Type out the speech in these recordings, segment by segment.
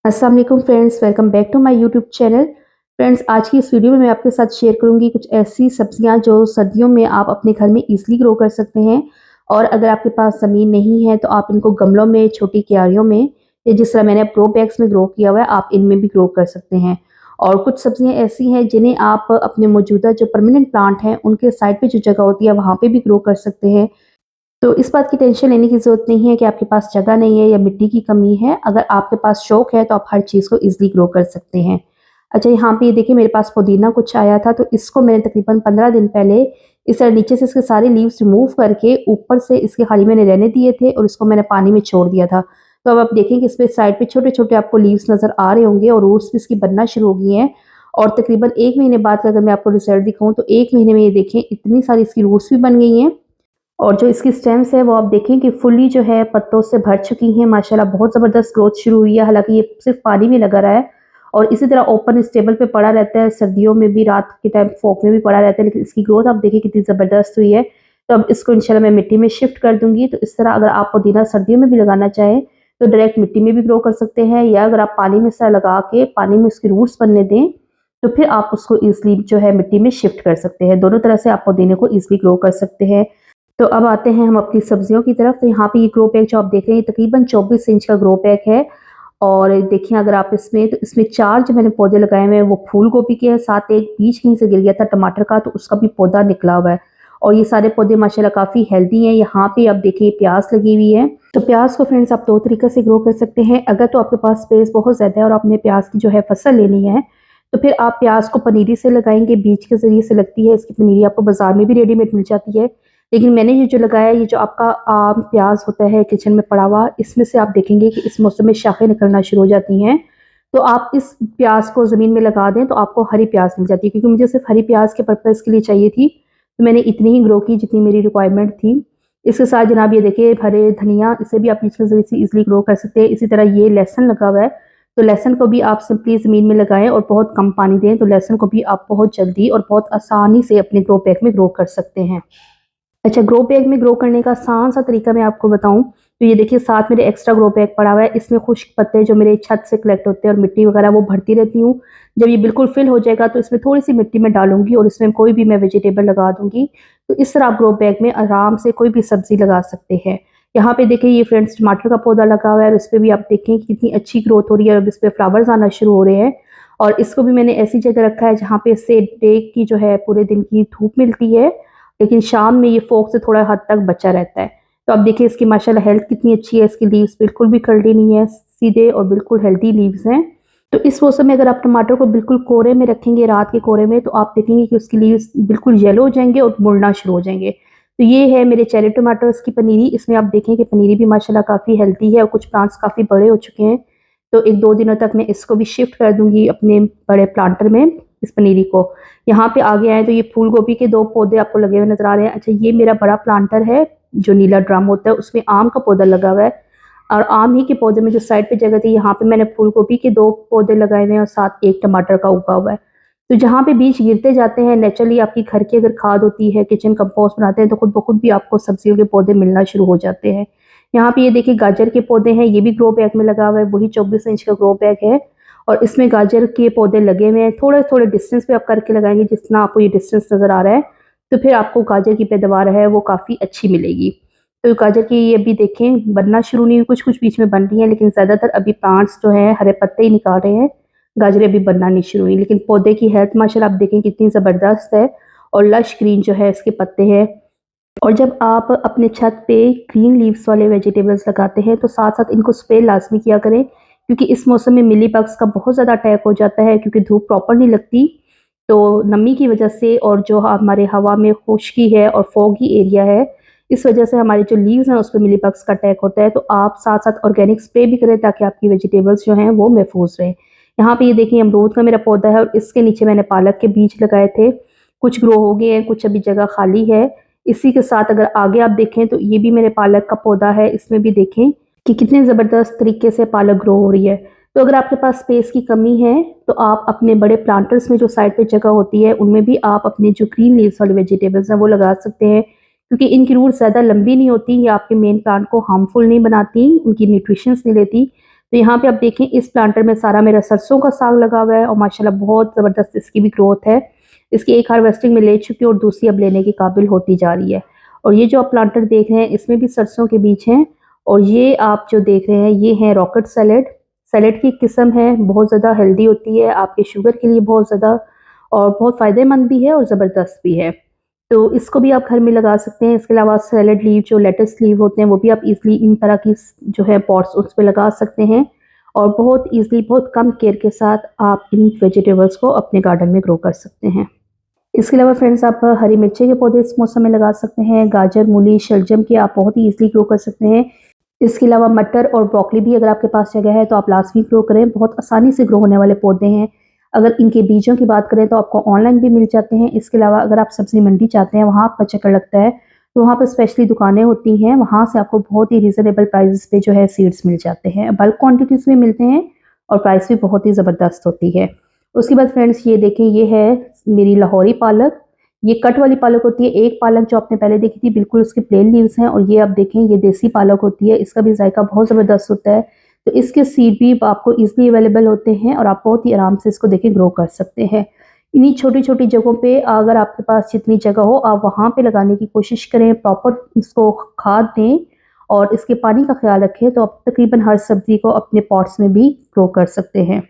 अस्सलाम वालेकुम friends, welcome back to my YouTube channel. Friends, आज की इस वीडियो में मैं आपके साथ शेयर करूंगी कुछ ऐसी सब्जियां जो सर्दियों में आप अपने घर में इजीली ग्रो कर सकते हैं। और अगर आपके पास ज़मीन नहीं है तो आप इनको गमलों में, छोटी क्यारियों में या जिस तरह मैंने प्रो बैग्स में ग्रो किया हुआ है आप इनमें भी ग्रो कर सकते हैं। और कुछ सब्जियां ऐसी हैं जिन्हें आप अपने मौजूदा जो परमानेंट प्लांट हैं उनके साइड पर जो जगह होती है वहाँ पर भी ग्रो कर सकते हैं। तो इस बात की टेंशन लेने की ज़रूरत नहीं है कि आपके पास जगह नहीं है या मिट्टी की कमी है। अगर आपके पास शौक है तो आप हर चीज़ को ईज़िली ग्रो कर सकते हैं। अच्छा, यहाँ पे ये देखिए मेरे पास पुदीना कुछ आया था, तो इसको मैंने तकरीबन 15 दिन पहले इस तरह नीचे से इसके सारे लीव्स रिमूव करके ऊपर से इसके खाली मैंने रहने दिए थे और इसको मैंने पानी में छोड़ दिया था। तो अब आप देखें कि इसपे साइड पे छोटे-छोटे आपको लीव्स नज़र आ रहे होंगे और रूट्स भी इसकी बनना शुरू हो गई हैं। और तकरीबन 1 महीने बाद का अगर मैं आपको रिज़ल्ट दिखाऊँ तो 1 महीने में ये देखें इतनी सारी इसकी रूट्स भी बन गई हैं। और जो इसकी स्टेम्स है वो आप देखें कि फुली जो है पत्तों से भर चुकी हैं। माशाल्लाह बहुत ज़बरदस्त ग्रोथ शुरू हुई है। हालाँकि ये सिर्फ़ पानी में लगा रहा है और इसी तरह ओपन स्टेबल पे पड़ा रहता है। सर्दियों में भी रात के टाइम फॉग में भी पड़ा रहता है, लेकिन इसकी ग्रोथ आप देखिए कितनी ज़बरदस्त हुई है। तो अब इसको इंशाल्लाह मैं मिट्टी में शिफ्ट कर दूँगी। तो इस तरह अगर आप पुदीना सर्दियों में भी लगाना चाहें तो डायरेक्ट मिट्टी में भी ग्रो कर सकते हैं, या अगर आप पानी में इस तरह लगा के पानी में उसकी रूट्स बनने दें तो फिर आप उसको ईज़िली जो है मिट्टी में शिफ्ट कर सकते हैं। दोनों तरह से आप पुदीने को ईज़िली ग्रो कर सकते हैं। तो अब आते हैं हम अपनी सब्जियों की तरफ। तो यहाँ पे ये ग्रो बैग जो आप देख रहे हैं ये तकरीबन 24 इंच का ग्रो बैग है। और देखिए अगर आप इसमें 4 जो मैंने पौधे लगाए हुए हैं वो फूल गोभी के हैं, साथ एक बीज कहीं से गिर गया था टमाटर का तो उसका भी पौधा निकला हुआ है। और ये सारे पौधे माशाल्लाह काफ़ी हेल्दी हैं। यहाँ पे आप देखिए प्याज लगी हुई है। तो प्याज को फ्रेंड्स आप 2 तरीके से ग्रो कर सकते हैं। अगर तो आपके पास स्पेस बहुत ज़्यादा है और आपने प्याज की जो है फसल लेनी है तो फिर आप प्याज को पनीरी से लगाएंगे, बीज के ज़रिए से लगती है। इसकी पनीरी आपको बाज़ार में भी रेडीमेड मिल जाती है। लेकिन मैंने ये जो लगाया है, ये जो आपका आम प्याज होता है किचन में पड़ा हुआ, इसमें से आप देखेंगे कि इस मौसम में शाखें निकलना शुरू हो जाती हैं। तो आप इस प्याज को ज़मीन में लगा दें तो आपको हरी प्याज मिल जाती है, क्योंकि मुझे सिर्फ हरी प्याज के पर्पज़ के लिए चाहिए थी। तो मैंने इतनी ही ग्रो की जितनी मेरी रिक्वायरमेंट थी। इसके साथ जनाब ये देखिए हरे धनिया, इसे भी आप बीज के ज़रिए से ईज़िली ग्रो कर सकते हैं। इसी तरह ये लहसुन लगा हुआ है, तो लहसुन को भी आप सिंपली ज़मीन में लगाएं और बहुत कम पानी दें, तो लहसुन को भी आप बहुत जल्दी और बहुत आसानी से अपने ग्रो बैग में ग्रो कर सकते हैं। अच्छा, ग्रो बैग में ग्रो करने का आसान सा तरीका मैं आपको बताऊं तो ये देखिए साथ मेरे एक्स्ट्रा ग्रो बैग पड़ा हुआ है। इसमें खुश्क पत्ते जो मेरे छत से कलेक्ट होते हैं और मिट्टी वगैरह वो भरती रहती हूँ। जब ये बिल्कुल फिल हो जाएगा तो इसमें थोड़ी सी मिट्टी में डालूंगी और इसमें कोई भी मैं वेजिटेबल लगा दूंगी। तो इस तरह आप ग्रो बैग में आराम से कोई भी सब्जी लगा सकते हैं। यहाँ पे देखिए ये फ्रेंड्स टमाटर का पौधा लगा हुआ है और इस पर भी आप देखें कि कितनी अच्छी ग्रोथ हो रही है और इस पर फ्लावर्स आना शुरू हो रहे हैं। और इसको भी मैंने ऐसी जगह रखा है जहाँ पे इससे डे की जो है पूरे दिन की धूप मिलती है, लेकिन शाम में ये फॉग से थोड़ा हद तक बचा रहता है। तो अब देखिए इसकी माशाल्लाह हेल्थ कितनी अच्छी है। इसकी लीव्स बिल्कुल भी कर्ली नहीं है, सीधे और बिल्कुल हेल्दी लीव्स हैं। तो इस मौसम में अगर आप टमाटर को बिल्कुल कोहरे में रखेंगे, रात के कोहरे में, तो आप देखेंगे कि उसकी लीव्स बिल्कुल येलो हो जाएंगे और मुड़ना शुरू हो जाएंगे। तो ये है मेरे चेरी टमाटर्स की पनीरी। इसमें आप देखें कि पनीरी भी माशाल्लाह काफ़ी हेल्दी है और कुछ प्लांट्स काफ़ी बड़े हो चुके हैं। तो 1-2 दिनों तक मैं इसको भी शिफ्ट कर दूंगी अपने बड़े प्लांटर में, इस पनीरी को। यहाँ पे आगे आए तो ये फूल गोभी के 2 पौधे आपको लगे हुए नजर आ रहे हैं। अच्छा, ये मेरा बड़ा प्लांटर है जो नीला ड्रम होता है, उसमें आम का पौधा लगा हुआ है। और आम ही के पौधे में जो साइड पे जगह थी यहाँ पे मैंने फूल गोभी के 2 पौधे लगाए हुए हैं और साथ एक टमाटर का उगा हुआ है। तो जहाँ पे बीज गिरते जाते हैं नेचुरली आपकी घर की अगर खाद होती है, किचन कंपोस्ट बनाते हैं, तो खुद ब खुद भी आपको सब्जियों के पौधे मिलना शुरू हो जाते हैं। यहाँ पे ये देखिए गाजर के पौधे हैं, ये भी ग्रो बैग में लगा हुआ है, वही 24 इंच का ग्रो बैग है। और इसमें गाजर के पौधे लगे हुए हैं। थोड़े थोड़े डिस्टेंस पे आप करके लगाएंगे, जितना आपको ये डिस्टेंस नज़र आ रहा है तो फिर आपको गाजर की पैदावार है वो काफ़ी अच्छी मिलेगी। तो गाजर की ये अभी देखें बनना शुरू नहीं हुई, कुछ कुछ बीच में बन रही हैं, लेकिन ज़्यादातर अभी प्लांट्स जो हैं हरे पत्ते ही निकाल रहे हैं। गाजरें अभी बनना नहीं शुरू हुई, लेकिन पौधे की हेल्थ माशाल्लाह आप देखें कितनी ज़बरदस्त है। और लश ग्रीन जो है इसके पत्ते हैं। और जब आप अपने छत पे ग्रीन लीव्स वाले वेजिटेबल्स लगाते हैं तो साथ साथ इनको स्प्रे लाजमी किया करें, क्योंकि इस मौसम में मिली बग्स का बहुत ज़्यादा अटैक हो जाता है, क्योंकि धूप प्रॉपर नहीं लगती। तो नमी की वजह से और जो हमारे हवा में खुश्की है और फॉगी एरिया है, इस वजह से हमारी जो लीव्स हैं उस पर मिली बग्स का अटैक होता है। तो आप साथ साथ ऑर्गेनिक स्प्रे भी करें ताकि आपकी वेजिटेबल्स जो हैं वो महफूज रहें। यहाँ पे ये देखिए अमरूद का मेरा पौधा है और इसके नीचे मैंने पालक के बीज लगाए थे। कुछ ग्रो हो गए हैं, कुछ अभी जगह खाली है। इसी के साथ अगर आगे आप देखें तो ये भी मेरे पालक का पौधा है, इसमें भी देखें कि कितने ज़बरदस्त तरीके से पालक ग्रो हो रही है। तो अगर आपके पास स्पेस की कमी है तो आप अपने बड़े प्लांटर्स में जो साइड पे जगह होती है उनमें भी आप अपने जो ग्रीन लीव्स वाले वेजिटेबल्स हैं वो लगा सकते हैं, क्योंकि इनकी रूट ज़्यादा लंबी नहीं होती, ये आपके मेन प्लांट को हार्मफुल नहीं बनाती, उनकी न्यूट्रिशंस नहीं लेती। तो यहाँ पे आप देखें इस प्लांटर में सारा मेरा सरसों का साग लगा हुआ है और माशाल्लाह बहुत ज़बरदस्त इसकी भी ग्रोथ है। इसकी एक हार्वेस्टिंग में ले चुकी हूँ और दूसरी अब लेने के काबिल होती जा रही है। और ये जो आप प्लांटर देख रहे हैं इसमें भी सरसों के बीज हैं। और ये आप जो देख रहे हैं ये है रॉकेट सैलेड। सैलेड की किस्म है, बहुत ज़्यादा हेल्दी होती है आपके शुगर के लिए, बहुत ज़्यादा और बहुत फ़ायदेमंद भी है और ज़बरदस्त भी है। तो इसको भी आप घर में लगा सकते हैं। इसके अलावा सैलेड लीव जो लेट्स लीव होते हैं वो भी आप इजीली इन तरह की जो है पॉट्स उस पे लगा सकते हैं और बहुत इजीली बहुत कम केयर के साथ आप इन वेजिटेबल्स को अपने गार्डन में ग्रो कर सकते हैं। इसके अलावा फ्रेंड्स आप हरी मिर्ची के पौधे इस मौसम में लगा सकते हैं। गाजर, मूली, शलजम के आप बहुत ही इजीली ग्रो कर सकते हैं। इसके अलावा मटर और ब्रोकली भी अगर आपके पास जगह है तो आप लाजमी ग्रो करें, बहुत आसानी से ग्रो होने वाले पौधे हैं। अगर इनके बीजों की बात करें तो आपको ऑनलाइन भी मिल जाते हैं। इसके अलावा अगर आप सब्जी मंडी चाहते हैं, वहाँ आपका चक्कर लगता है तो वहाँ पर स्पेशली दुकानें होती हैं, वहाँ से आपको बहुत ही रीज़नेबल प्राइसेस पे जो है सीड्स मिल जाते हैं, बल्क क्वांटिटीज़ में मिलते हैं और प्राइस भी बहुत ही ज़बरदस्त होती है। उसके बाद फ्रेंड्स ये देखें, ये है मेरी लाहौरी पालक। ये कट वाली पालक होती है। एक पालक जो आपने पहले देखी थी बिल्कुल उसके प्लेन लीव्स हैं और ये आप देखें ये देसी पालक होती है। इसका भी जायका बहुत ज़बरदस्त होता है। तो इसके सीड भी आपको ईजिली अवेलेबल होते हैं और आप बहुत ही आराम से इसको देखें ग्रो कर सकते हैं। इन्हीं छोटी छोटी जगहों पे अगर आपके पास जितनी जगह हो आप वहाँ पे लगाने की कोशिश करें, प्रॉपर इसको खाद दें और इसके पानी का ख्याल रखें तो आप तकरीबन हर सब्जी को अपने पॉट्स में भी ग्रो कर सकते हैं।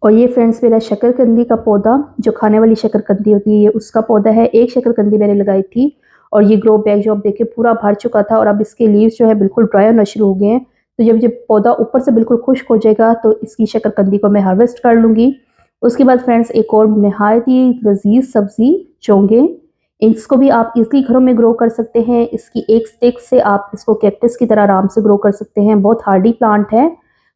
और ये फ्रेंड्स मेरा शकरकंदी का पौधा, जो खाने वाली शकरकंदी होती है, ये उसका पौधा है। एक शकरकंदी मैंने लगाई थी और ये ग्रो बैग जो आप देखें पूरा भर चुका था और अब इसके लीव्स जो है बिल्कुल ड्राई होना शुरू हो गए हैं। तो जब ये पौधा ऊपर से बिल्कुल खुश्क हो जाएगा तो इसकी शकरकंदी को मैं हार्वेस्ट कर लूँगी। उसके बाद फ्रेंड्स एक और नहायत ही लजीज सब्ज़ी चोंगे, इसको भी आप इजली घरों में ग्रो कर सकते हैं। इसकी एक स्टिक से आप इसको कैक्टस की तरह आराम से ग्रो कर सकते हैं। बहुत हार्डी प्लांट है।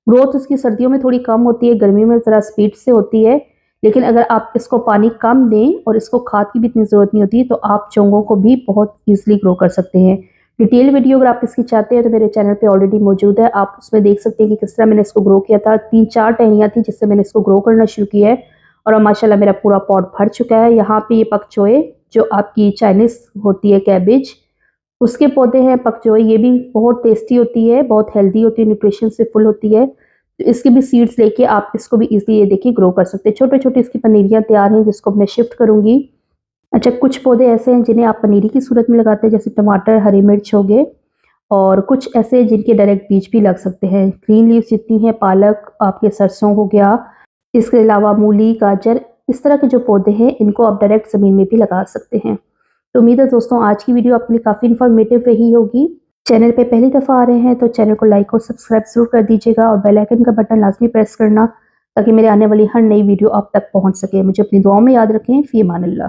ग्रोथ इसकी सर्दियों में थोड़ी कम होती है, गर्मी में ज़रा स्पीड से होती है, लेकिन अगर आप इसको पानी कम दें और इसको खाद की भी इतनी ज़रूरत नहीं होती तो आप चोंगों को भी बहुत ईजिली ग्रो कर सकते हैं। डिटेल वीडियो अगर आप इसकी चाहते हैं तो मेरे चैनल पे ऑलरेडी मौजूद है, आप उसमें देख सकते हैं कि किस तरह मैंने इसको ग्रो किया था। 3-4 टहनियाँ थी जिससे मैंने इसको ग्रो करना शुरू किया है और अब माशाल्लाह मेरा पूरा पॉट भर चुका है। यहाँ पे ये पक चोए जो आपकी चाइनीज़ होती है कैबेज, उसके पौधे हैं पकजोई, ये भी बहुत टेस्टी होती है, बहुत हेल्दी होती है, न्यूट्रिशन से फुल होती है। तो इसके भी सीड्स लेके आप इसको भी इजीली ये देखिए ग्रो कर सकते हैं। छोटे-छोटे इसकी पनीरियाँ तैयार हैं जिसको मैं शिफ्ट करूँगी। अच्छा, कुछ पौधे ऐसे हैं जिन्हें आप पनीरी की सूरत में लगाते हैं, जैसे टमाटर, हरी मिर्च हो गए, और कुछ ऐसे हैं जिनके डायरेक्ट बीज भी लग सकते हैं। ग्रीन लीव्स जितनी हैं, पालक, आपके सरसों हो गया, इसके अलावा मूली, गाजर, इस तरह के जो पौधे हैं इनको आप डायरेक्ट ज़मीन में भी लगा सकते हैं। तो उम्मीद है दोस्तों आज की वीडियो आपके लिए काफ़ी इन्फॉर्मेटिव रही होगी। चैनल पे पहली दफ़ा आ रहे हैं तो चैनल को लाइक और सब्सक्राइब ज़रूर कर दीजिएगा और बेल आइकन का बटन लाजमी प्रेस करना ताकि मेरे आने वाली हर नई वीडियो आप तक पहुंच सके। मुझे अपनी दुआओं में याद रखें। फ़ी अमान अल्लाह।